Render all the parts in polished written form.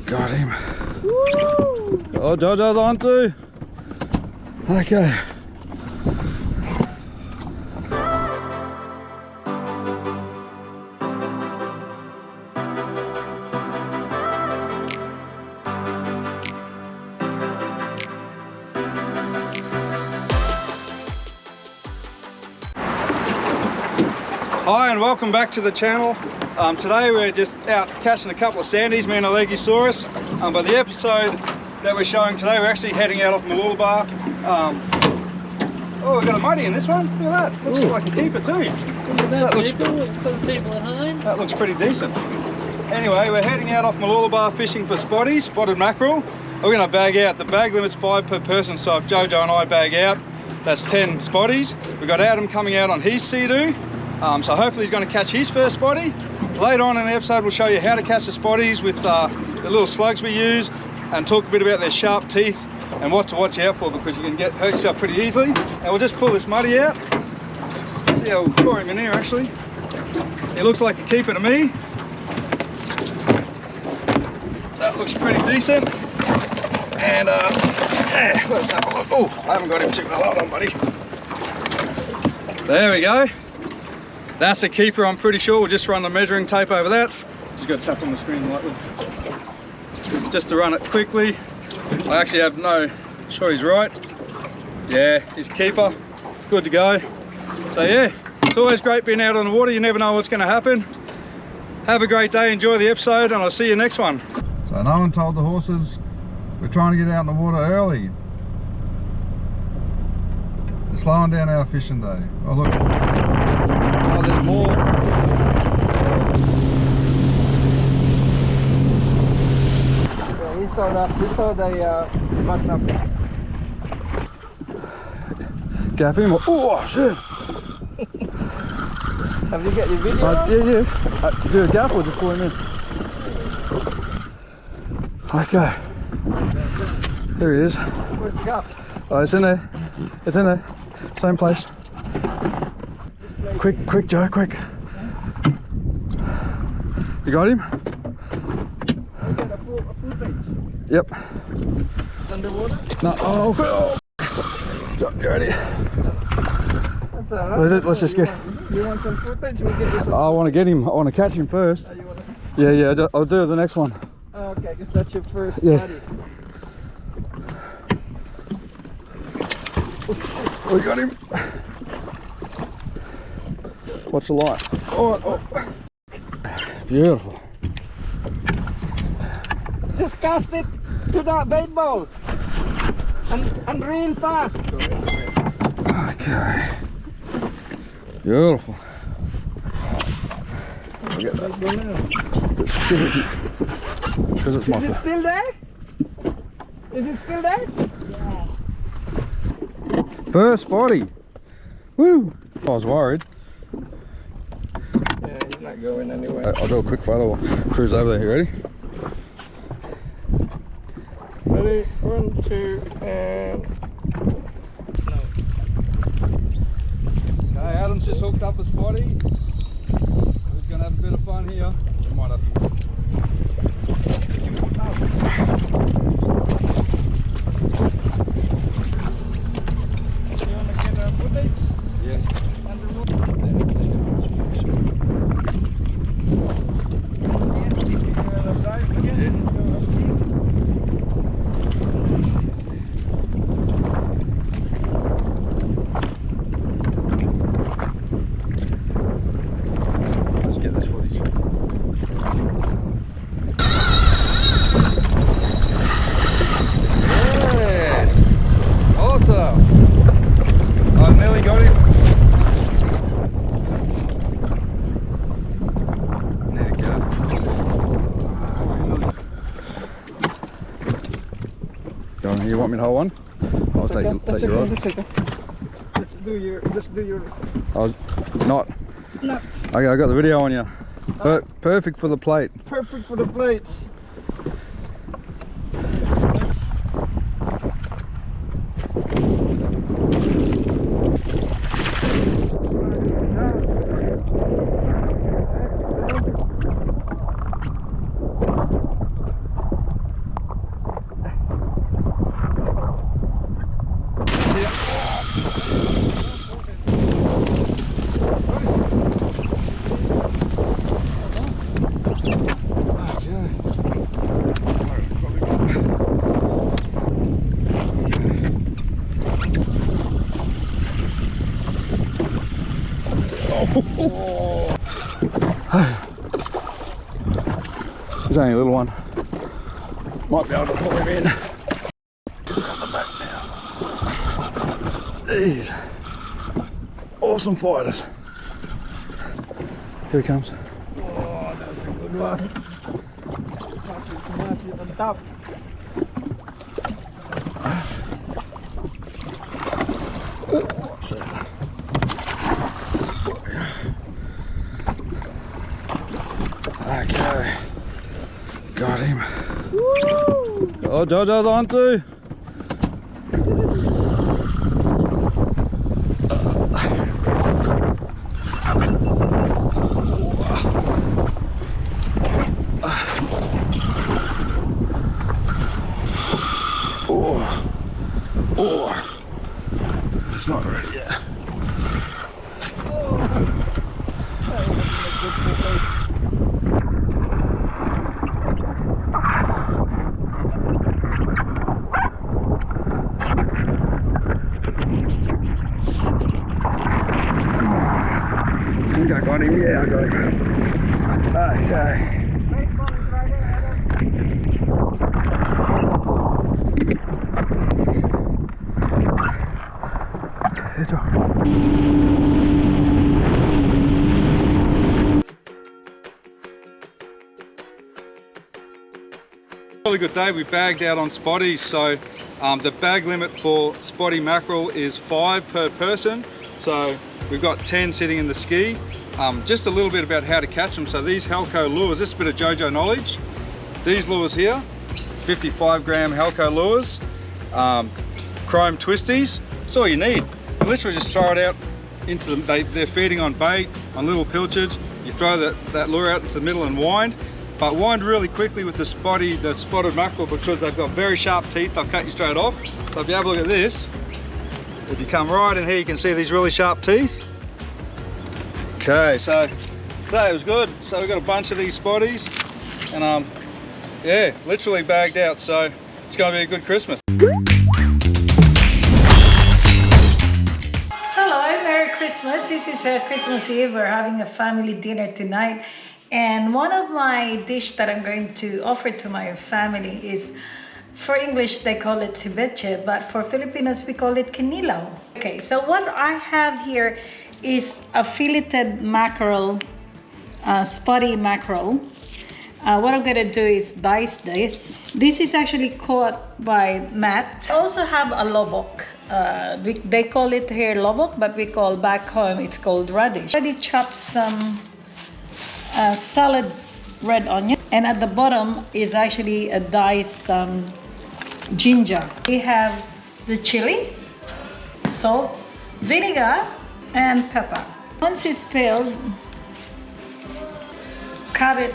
Got him. Woo! Oh, Jojo's on too. Okay. Hi and welcome back to the channel. Today we're just out catching a couple of sandies, me and a Legisaurus. But the episode that we're showing today, we're actually heading out off Mooloolaba. Oh, we've got a muddy in this one. Look at that. Looks like a keeper too. That looks, for the people at home. That looks pretty decent. Anyway, we're heading out off Mooloolaba fishing for spotties, spotted mackerel. We're going to bag out. The bag limit's 5 per person, so if Jojo and I bag out, that's 10 spotties. We've got Adam coming out on his Seadoo. So hopefully he's going to catch his first spotty. Later on in the episode we'll show you how to catch the spotties with the little slugs we use, and talk a bit about their sharp teeth and what to watch out for, because you can hurt yourself pretty easily. And we'll just pull this muddy out. See how we'll pour him in here actually. He looks like a keeper to me. That looks pretty decent. And let's have a look. Oh, I haven't got him too well. Hold on, buddy. There we go. That's a keeper, I'm pretty sure. We'll just run the measuring tape over that. Just got to tap on the screen lightly. Just to run it quickly. I actually have no, sure he's right. Yeah, he's a keeper. Good to go. So yeah, it's always great being out on the water. You never know what's going to happen. Have a great day, enjoy the episode, and I'll see you next one. So no one told the horses we're trying to get out in the water early. They're slowing down our fishing day. Oh look. Oh, there's more. Yeah, he saw the button up. Gap him. Oh shit! Have you got your video? Yeah. Do a gap or just pull him in? Okay. There he is. Where's the gap? Oh, it's in there. It's in there. Same place. Quick, Joe, quick. You got him? We got a full page. Yep. Underwater? No. Oh. Joe, you ready? That's alright. Let's just get. You want some footage? We'll get this. I want to get him. I want to catch him first. Yeah. I'll do the next one. Oh, okay, because that's your first Yeah. buddy. We got him. Watch the light. Oh. Beautiful. Just cast it to that bait ball and reel fast. Okay. Beautiful. Get that. Because it's my Is it still there? Is it still there? Yeah. First spotty. Woo! I was worried. Yeah, he's not going anywhere. I'll do a quick photo. Cruise over there. You ready? Ready? 1, 2, and... No. Okay, Adam's just hooked up a spotty. We're going to have a bit of fun here. We might have to... You want to get a footage? Yeah. Let's get this footage. Yeah! Awesome! I nearly got him. There we go. Go on, you want me to hold one? I'll take your rod. Just do your... I was not. No. Okay, I got the video on you. Perfect for the plate. Perfect for the plates. There's only a little one. Might be able to pull him in. Look on the back now. These awesome fighters. Here he comes. Oh, that's a good one. On top. Okay, got him. Woo! Oh, Jojo's on too. Oh, it's not ready yet. I think I got him, yeah, I got him. Okay. Really good day. We bagged out on Spotties, so the bag limit for Spottie Mackerel is 5 per person. So we've got 10 sitting in the ski. Just a little bit about how to catch them. So these Halco lures, this is a bit of Jojo knowledge. These lures here, 55 gram Halco lures, chrome twisties. That's all you need. You literally just throw it out into them. They're feeding on bait, on little pilchards. You throw that lure out into the middle and wind. But wind really quickly with the spotted mackerel, because they've got very sharp teeth. They'll cut you straight off. So if you have a look at this, if you come right in here, you can see these really sharp teeth. Okay, so today was good. So we've got a bunch of these Spotties, and yeah, literally bagged out. So it's going to be a good Christmas. Hello, Merry Christmas. This is Christmas Eve. We're having a family dinner tonight. And one of my dish that I'm going to offer to my family is, for English they call it Cerviche, but for Filipinos we call it Kinilaw. Okay, so what I have here is a filleted mackerel, spotty mackerel. What I'm gonna do is dice this. This is actually caught by Matt. I also have a lobok. They call it here lobok, but we call back home it's called radish. I already chopped some salad red onion, and at the bottom is actually a diced ginger. We have the chili, salt, vinegar, and pepper. Once it's filled, cut it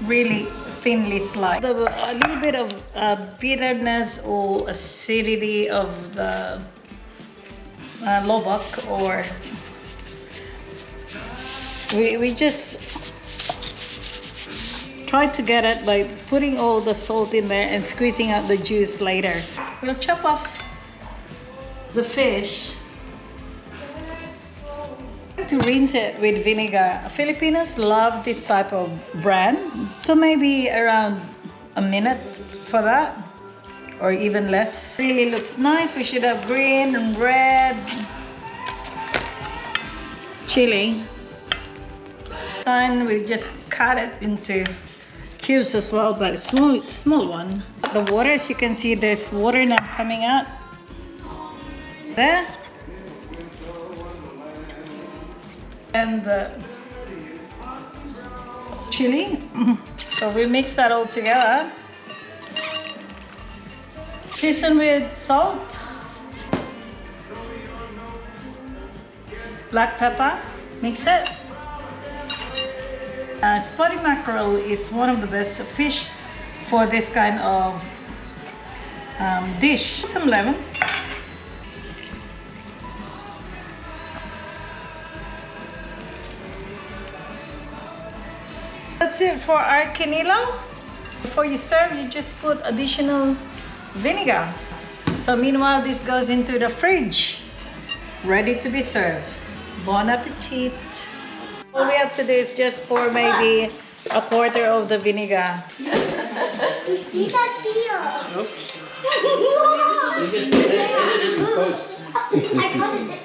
really thinly sliced. A little bit of bitterness or acidity of the lobok, or we just try to get it by putting all the salt in there and squeezing out the juice later. We'll chop off the fish to rinse it with vinegar. Filipinos love this type of brand, so maybe around a minute for that, or even less. Really looks nice. We should have green and red chili. Then we just cut it into cubes as well, but a small one. The water, as you can see, there's water now coming out there, and the chili. So we mix that all together, season with salt, black pepper, mix it. Spottie mackerel is one of the best fish for this kind of dish. Some lemon. That's it for our kinilaw. Before you serve, you just put additional vinegar. So meanwhile, this goes into the fridge, ready to be served. Bon appetit. All we have to do is just pour maybe a quarter of the vinegar. You got here. You just edit it in post. I got it.